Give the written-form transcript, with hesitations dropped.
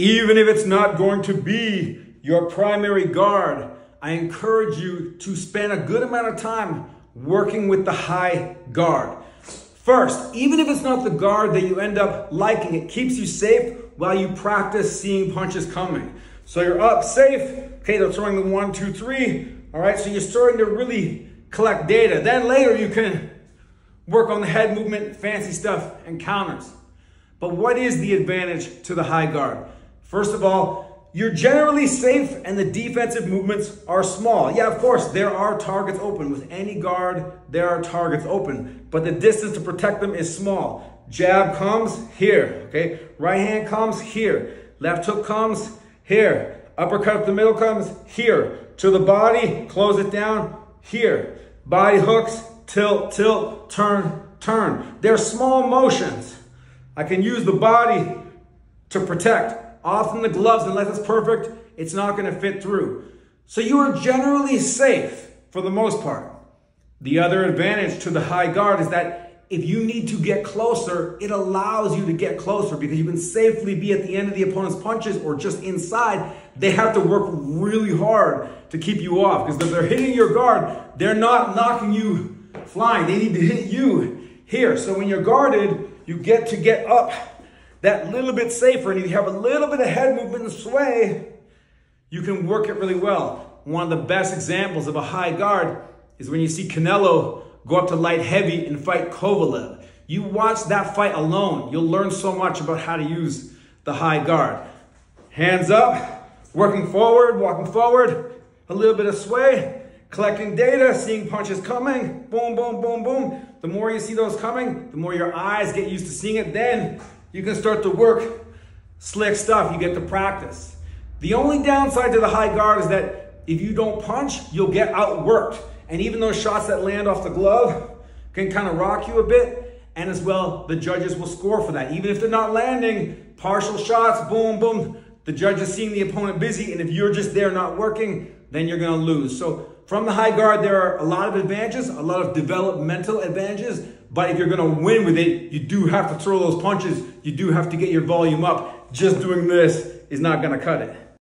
Even if it's not going to be your primary guard, I encourage you to spend a good amount of time working with the high guard. First, even if it's not the guard that you end up liking, it keeps you safe while you practice seeing punches coming. So you're up, safe. Okay, they're throwing the 1, 2, 3. All right, so you're starting to really collect data. Then later you can work on the head movement, fancy stuff, and counters. But what is the advantage to the high guard? First of all, you're generally safe and the defensive movements are small. Yeah, of course, there are targets open. With any guard, there are targets open, but the distance to protect them is small. Jab comes here, okay? Right hand comes here. Left hook comes here. Uppercut up the middle comes here. To the body, close it down here. Body hooks, tilt, tilt, turn, turn. They're small motions. I can use the body to protect. Often the gloves, unless it's perfect, it's not going to fit through. So you are generally safe for the most part. The other advantage to the high guard is that if you need to get closer, it allows you to get closer because you can safely be at the end of the opponent's punches or just inside. They have to work really hard to keep you off because if they're hitting your guard, they're not knocking you flying. They need to hit you here. So when you're guarded, you get to get up that little bit safer, and if you have a little bit of head movement and sway, you can work it really well. One of the best examples of a high guard is when you see Canelo go up to light heavy and fight Kovalev. You watch that fight alone, you'll learn so much about how to use the high guard. Hands up, working forward, walking forward, a little bit of sway, collecting data, seeing punches coming, boom, boom, boom, boom. The more you see those coming, the more your eyes get used to seeing it, then you can start to work slick stuff. You get to practice. The only downside to the high guard is that if you don't punch, you'll get outworked. And even those shots that land off the glove can kind of rock you a bit. And as well, the judges will score for that. Even if they're not landing, partial shots, boom, boom. The judge is seeing the opponent busy. And if you're just there not working, then you're going to lose. So from the high guard, there are a lot of advantages, a lot of developmental advantages. But if you're going to win with it, you do have to throw those punches. You do have to get your volume up. Just doing this is not going to cut it.